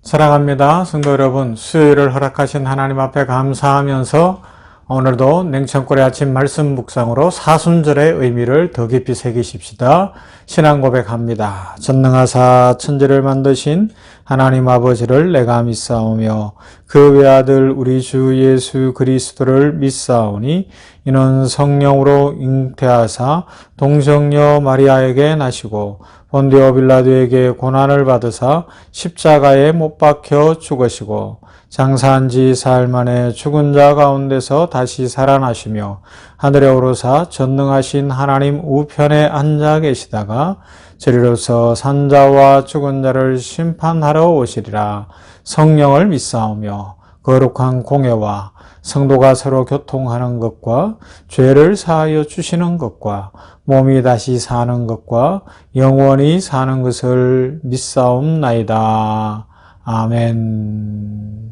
사랑합니다. 성도 여러분, 수요일을 허락하신 하나님 앞에 감사하면서 오늘도 냉천골의 아침 말씀 묵상으로 사순절의 의미를 더 깊이 새기십시다. 신앙 고백합니다. 전능하사 천지를 만드신 하나님 아버지를 내가 믿사오며 그 외아들 우리 주 예수 그리스도를 믿사오니 이는 성령으로 잉태하사 동정녀 마리아에게 나시고 본디오 빌라도에게 고난을 받으사 십자가에 못 박혀 죽으시고 장사한 지 사흘 만에 죽은 자 가운데서 다시 살아나시며 하늘에 오르사 전능하신 하나님 우편에 앉아 계시다가 저리로서 산자와 죽은 자를 심판하러 오시리라. 성령을 믿사오며 거룩한 공예와 성도가 서로 교통하는 것과 죄를 사하여 주시는 것과 몸이 다시 사는 것과 영원히 사는 것을 믿사옵나이다. 아멘.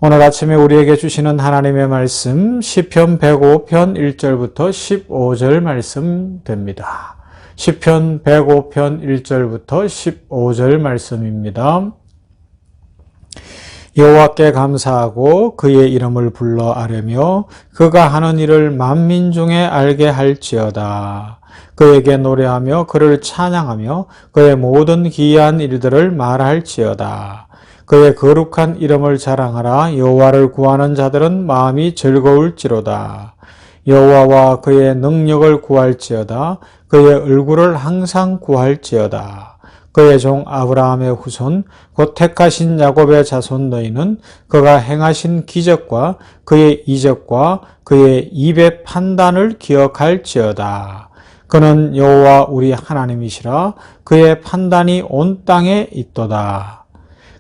오늘 아침에 우리에게 주시는 하나님의 말씀 시편 105편 1절부터 15절 말씀 됩니다. 시편 105편 1절부터 15절 말씀입니다. 여호와께 감사하고 그의 이름을 불러 아뢰며 그가 하는 일을 만민 중에 알게 할지어다. 그에게 노래하며 그를 찬양하며 그의 모든 기이한 일들을 말할지어다. 그의 거룩한 이름을 자랑하라. 여호와를 구하는 자들은 마음이 즐거울지로다. 여호와와 그의 능력을 구할지어다. 그의 얼굴을 항상 구할지어다. 그의 종 아브라함의 후손 곧 택하신 야곱의 자손 너희는 그가 행하신 기적과 그의 이적과 그의 입의 판단을 기억할지어다. 그는 여호와 우리 하나님이시라. 그의 판단이 온 땅에 있도다.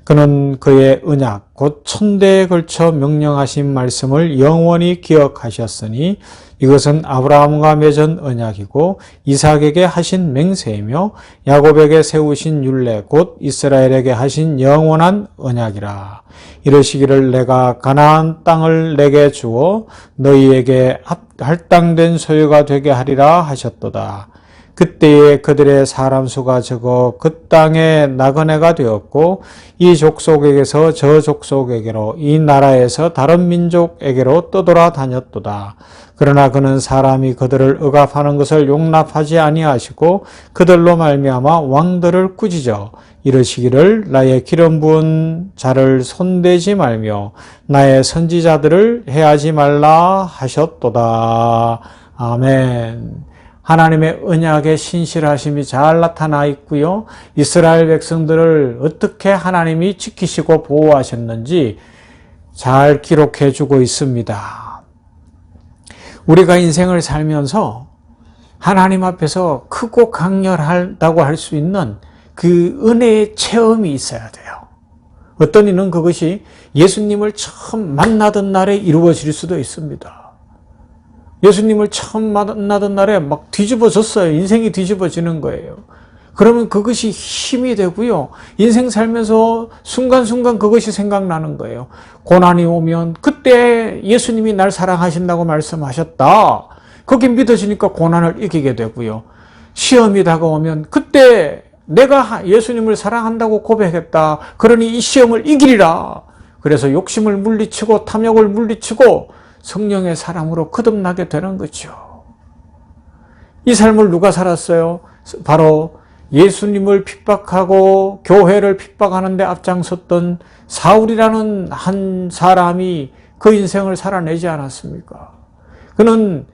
그는 그의 언약 곧 천대에 걸쳐 명령하신 말씀을 영원히 기억하셨으니 이것은 아브라함과 맺은 언약이고 이삭에게 하신 맹세이며 야곱에게 세우신 율례 곧 이스라엘에게 하신 영원한 언약이라. 이르시기를 내가 가나안 땅을 내게 주어 너희에게 할당된 소유가 되게 하리라 하셨도다. 그때에 그들의 사람 수가 적어 그 땅에 나그네가 되었고 이 족속에게서 저 족속에게로 이 나라에서 다른 민족에게로 떠돌아 다녔도다. 그러나 그는 사람이 그들을 억압하는 것을 용납하지 아니하시고 그들로 말미암아 왕들을 꾸짖어 이르시기를 나의 기름 부은 자를 손대지 말며 나의 선지자들을 해하지 말라 하셨도다. 아멘. 하나님의 언약의 신실하심이 잘 나타나 있고요. 이스라엘 백성들을 어떻게 하나님이 지키시고 보호하셨는지 잘 기록해 주고 있습니다. 우리가 인생을 살면서 하나님 앞에서 크고 강렬하다고 할 수 있는 그 은혜의 체험이 있어야 돼요. 어떤 이는 그것이 예수님을 처음 만나던 날에 이루어질 수도 있습니다. 예수님을 처음 만나던 날에 막 뒤집어졌어요. 인생이 뒤집어지는 거예요. 그러면 그것이 힘이 되고요. 인생 살면서 순간순간 그것이 생각나는 거예요. 고난이 오면 그때 예수님이 날 사랑하신다고 말씀하셨다. 그게 믿어지니까 고난을 이기게 되고요. 시험이 다가오면 그때 내가 예수님을 사랑한다고 고백했다. 그러니 이 시험을 이기리라. 그래서 욕심을 물리치고 탐욕을 물리치고 성령의 사랑으로 거듭나게 되는 거죠. 이 삶을 누가 살았어요? 바로 예수님을 핍박하고 교회를 핍박하는 데 앞장섰던 사울이라는 한 사람이 그 인생을 살아내지 않았습니까? 그는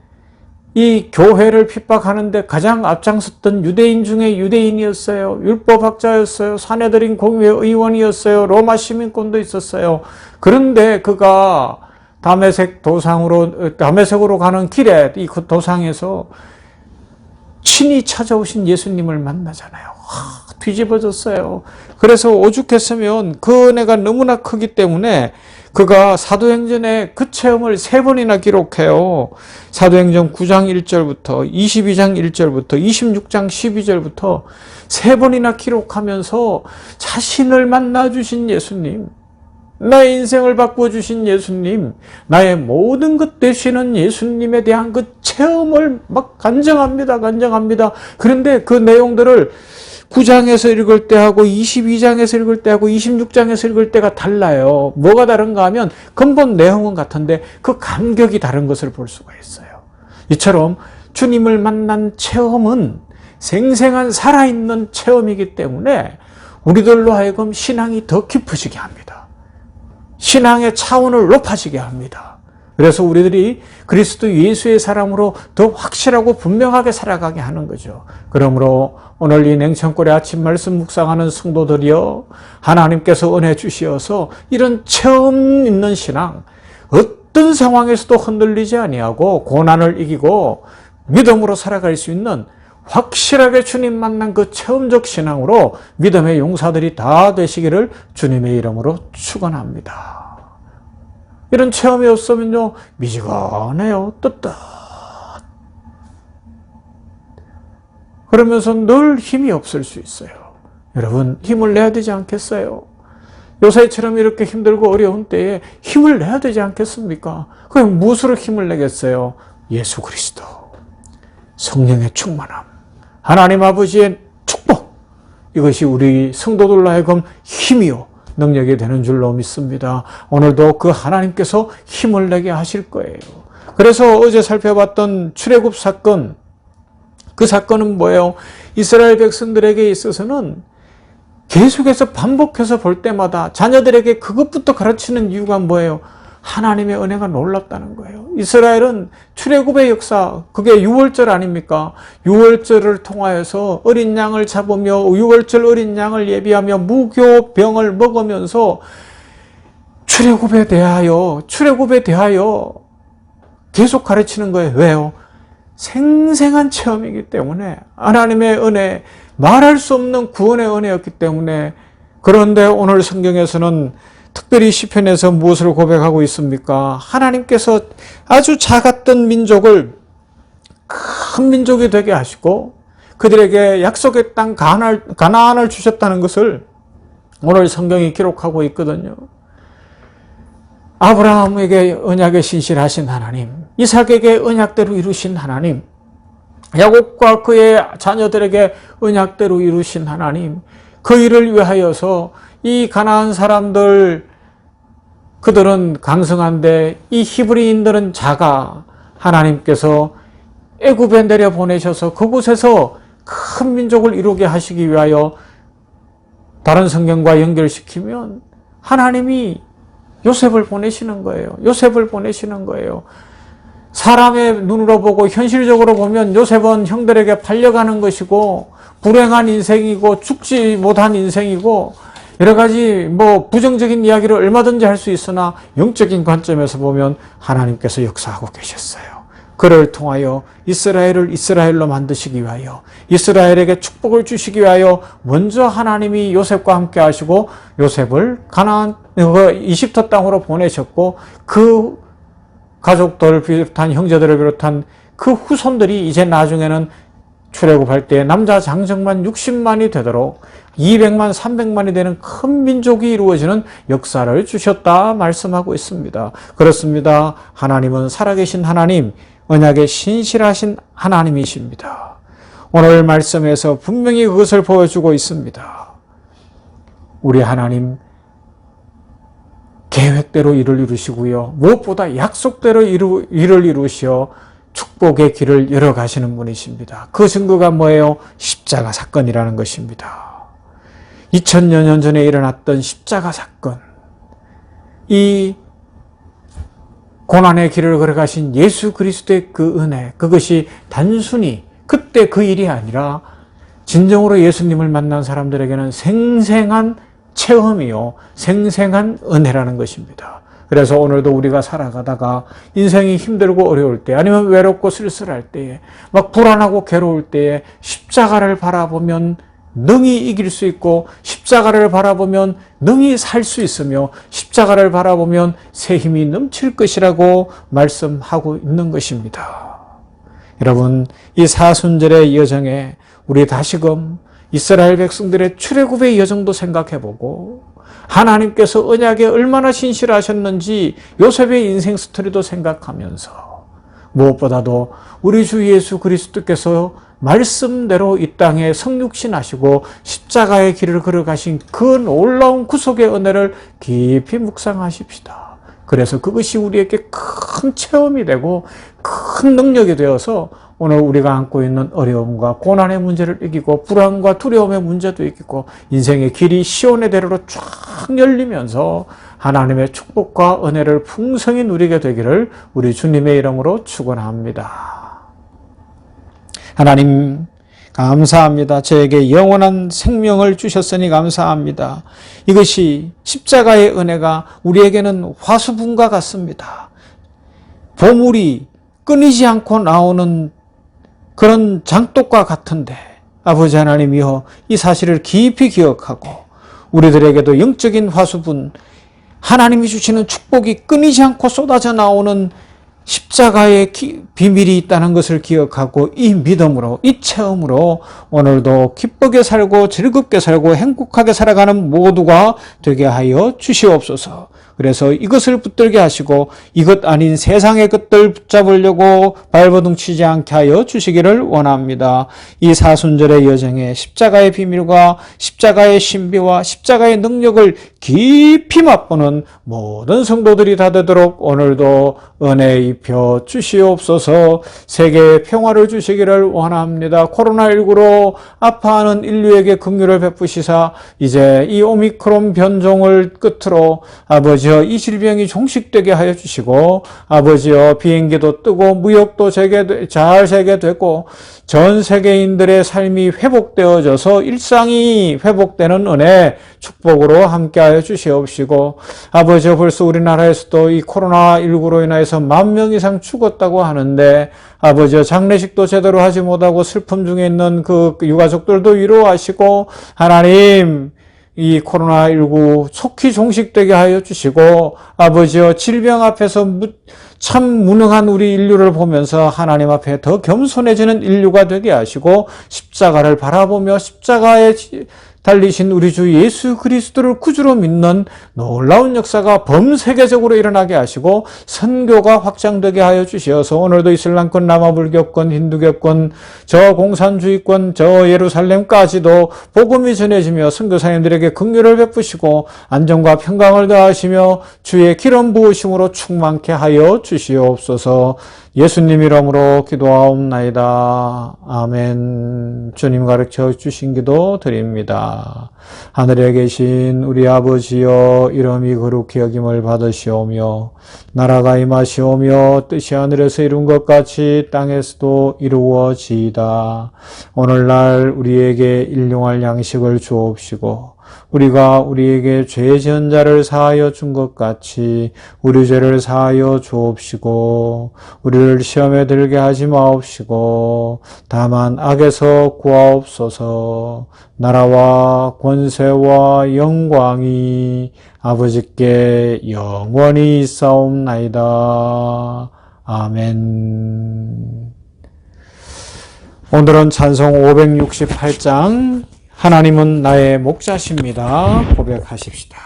이 교회를 핍박하는 데 가장 앞장섰던 유대인 중에 유대인이었어요. 율법학자였어요. 사내들인 공회 의원이었어요. 로마 시민권도 있었어요. 그런데 그가 다메섹으로 가는 길에 이 도상에서 친히 찾아오신 예수님을 만나잖아요. 뒤집어졌어요. 그래서 오죽했으면 그 은혜가 너무나 크기 때문에 그가 사도행전에 그 체험을 3번이나 기록해요. 사도행전 9장 1절부터 22장 1절부터 26장 12절부터 3번이나 기록하면서 자신을 만나주신 예수님, 나의 인생을 바꿔주신 예수님, 나의 모든 것 되시는 예수님에 대한 그 체험을 막 간증합니다. 그런데 그 내용들을 9장에서 읽을 때하고 22장에서 읽을 때하고 26장에서 읽을 때가 달라요. 뭐가 다른가 하면 근본 내용은 같은데 그 감격이 다른 것을 볼 수가 있어요. 이처럼 주님을 만난 체험은 생생한 살아있는 체험이기 때문에 우리들로 하여금 신앙이 더 깊어지게 합니다. 신앙의 차원을 높아지게 합니다. 그래서 우리들이 그리스도 예수의 사람으로 더 확실하고 분명하게 살아가게 하는 거죠. 그러므로 오늘 이 냉천골의 아침 말씀 묵상하는 성도들이여, 하나님께서 은혜 주시어서 이런 체험 있는 신앙, 어떤 상황에서도 흔들리지 아니하고 고난을 이기고 믿음으로 살아갈 수 있는 확실하게 주님 만난 그 체험적 신앙으로 믿음의 용사들이 다 되시기를 주님의 이름으로 축원합니다. 이런 체험이 없으면요, 미지근해요. 뜨뜻. 그러면서 늘 힘이 없을 수 있어요. 여러분, 힘을 내야 되지 않겠어요? 요새처럼 이렇게 힘들고 어려운 때에 힘을 내야 되지 않겠습니까? 그럼 무엇으로 힘을 내겠어요? 예수 그리스도, 성령의 충만함, 하나님 아버지의 축복, 이것이 우리 성도들로 하여금 힘이요 능력이 되는 줄로 믿습니다. 오늘도 그 하나님께서 힘을 내게 하실 거예요. 그래서 어제 살펴봤던 출애굽 사건, 그 사건은 뭐예요? 이스라엘 백성들에게 있어서는 계속해서 반복해서 볼 때마다 자녀들에게 그것부터 가르치는 이유가 뭐예요? 하나님의 은혜가 놀랍다는 거예요. 이스라엘은 출애굽의 역사, 그게 유월절 아닙니까? 유월절을 통하여서 어린 양을 잡으며 유월절 어린 양을 예비하며 무교병을 먹으면서 출애굽에 대하여 계속 가르치는 거예요. 왜요? 생생한 체험이기 때문에, 하나님의 은혜, 말할 수 없는 구원의 은혜였기 때문에. 그런데 오늘 성경에서는 특별히 시편에서 무엇을 고백하고 있습니까? 하나님께서 아주 작았던 민족을 큰 민족이 되게 하시고 그들에게 약속의 땅 가나안을 주셨다는 것을 오늘 성경이 기록하고 있거든요. 아브라함에게 언약에 신실하신 하나님, 이삭에게 언약대로 이루신 하나님, 야곱과 그의 자녀들에게 언약대로 이루신 하나님, 그 일을 위하여서 이 가나안 사람들, 그들은 강성한데 이 히브리인들은 작아. 하나님께서 애굽에 내려보내셔서 그곳에서 큰 민족을 이루게 하시기 위하여, 다른 성경과 연결시키면 하나님이 요셉을 보내시는 거예요. 요셉을 보내시는 거예요. 사람의 눈으로 보고 현실적으로 보면 요셉은 형들에게 팔려가는 것이고 불행한 인생이고 죽지 못한 인생이고 여러 가지 부정적인 이야기를 얼마든지 할 수 있으나 영적인 관점에서 보면 하나님께서 역사하고 계셨어요. 그를 통하여 이스라엘을 이스라엘로 만드시기 위하여, 이스라엘에게 축복을 주시기 위하여 먼저 하나님이 요셉과 함께 하시고 요셉을 가나안 이집트 땅으로 보내셨고, 그 가족들을 비롯한 형제들을 비롯한 그 후손들이 이제 나중에는 출애굽할 때 남자 장정만 60만이 되도록 200만, 300만이 되는 큰 민족이 이루어지는 역사를 주셨다 말씀하고 있습니다. 그렇습니다. 하나님은 살아계신 하나님, 언약에 신실하신 하나님이십니다. 오늘 말씀에서 분명히 그것을 보여주고 있습니다. 우리 하나님 계획대로 일을 이루시고요, 무엇보다 약속대로 일을 이루시어 축복의 길을 열어가시는 분이십니다. 그 증거가 뭐예요? 십자가 사건이라는 것입니다. 2000여 년 전에 일어났던 십자가 사건, 이 고난의 길을 걸어가신 예수 그리스도의 그 은혜, 그것이 단순히 그때 그 일이 아니라 진정으로 예수님을 만난 사람들에게는 생생한 체험이요, 생생한 은혜라는 것입니다. 그래서 오늘도 우리가 살아가다가 인생이 힘들고 어려울 때, 아니면 외롭고 쓸쓸할 때에, 막 불안하고 괴로울 때에 십자가를 바라보면 능히 이길 수 있고, 십자가를 바라보면 능히 살 수 있으며, 십자가를 바라보면 새 힘이 넘칠 것이라고 말씀하고 있는 것입니다. 여러분, 이 사순절의 여정에 우리 다시금 이스라엘 백성들의 출애굽의 여정도 생각해보고, 하나님께서 언약에 얼마나 신실하셨는지 요셉의 인생 스토리도 생각하면서, 무엇보다도 우리 주 예수 그리스도께서 말씀대로 이 땅에 성육신하시고 십자가의 길을 걸어가신 그 놀라운 구속의 은혜를 깊이 묵상하십시다. 그래서 그것이 우리에게 큰 체험이 되고 큰 능력이 되어서 오늘 우리가 안고 있는 어려움과 고난의 문제를 이기고 불안과 두려움의 문제도 이기고 인생의 길이 시온의 대로로 쫙 열리면서 하나님의 축복과 은혜를 풍성히 누리게 되기를 우리 주님의 이름으로 축원합니다. 하나님 감사합니다. 저에게 영원한 생명을 주셨으니 감사합니다. 이것이 십자가의 은혜가 우리에게는 화수분과 같습니다. 보물이 끊이지 않고 나오는 그런 장독과 같은데 아버지 하나님이여 이 사실을 깊이 기억하고 우리들에게도 영적인 화수분 하나님이 주시는 축복이 끊이지 않고 쏟아져 나오는 십자가의 비밀이 있다는 것을 기억하고 이 믿음으로 이 체험으로 오늘도 기쁘게 살고 즐겁게 살고 행복하게 살아가는 모두가 되게 하여 주시옵소서. 그래서 이것을 붙들게 하시고 이것 아닌 세상의 것들 붙잡으려고 발버둥 치지 않게 하여 주시기를 원합니다. 이 사순절의 여정에 십자가의 비밀과 십자가의 신비와 십자가의 능력을 깊이 맛보는 모든 성도들이 다 되도록 오늘도 은혜 입혀 주시옵소서. 세계에 평화를 주시기를 원합니다. 코로나19로 아파하는 인류에게 긍휼을 베푸시사 이제 이 오미크론 변종을 끝으로 아버지여 이 질병이 종식되게 하여 주시고 아버지여 비행기도 뜨고 무역도 잘 재개되고 전 세계인들의 삶이 회복되어져서 일상이 회복되는 은혜 축복으로 함께하여 주시옵시고 아버지여 벌써 우리나라에서도 이 코로나19로 인해서 10,000명 이상 죽었다고 하는데 아버지여 장례식도 제대로 하지 못하고 슬픔 중에 있는 그 유가족들도 위로하시고 하나님 이 코로나19 속히 종식되게 하여 주시고 아버지여 질병 앞에서 참 무능한 우리 인류를 보면서 하나님 앞에 더 겸손해지는 인류가 되게 하시고 십자가를 바라보며 십자가에 달리신 우리 주 예수 그리스도를 구주로 믿는 놀라운 역사가 범세계적으로 일어나게 하시고 선교가 확장되게 하여 주시어서 오늘도 이슬람권, 남아불교권, 힌두교권, 저 공산주의권, 저 예루살렘까지도 복음이 전해지며 선교사님들에게 긍휼을 베푸시고 안정과 평강을 더하시며 주의 기름 부으심으로 충만케 하여 주시옵소서. 예수님 이름으로 기도하옵나이다. 아멘. 주님 가르쳐 주신 기도 드립니다. 하늘에 계신 우리 아버지여 이름이 거룩히 여김을 받으시오며 나라가 임하시오며 뜻이 하늘에서 이룬 것 같이 땅에서도 이루어지이다. 오늘날 우리에게 일용할 양식을 주옵시고 우리가 우리에게 죄 지은 자를 사하여 준 것 같이 우리 죄를 사하여 주옵시고 우리를 시험에 들게 하지 마옵시고 다만 악에서 구하옵소서. 나라와 권세와 영광이 아버지께 영원히 있사옵나이다. 아멘. 오늘은 찬송 568장 하나님은 나의 목자십니다. 고백하십시다.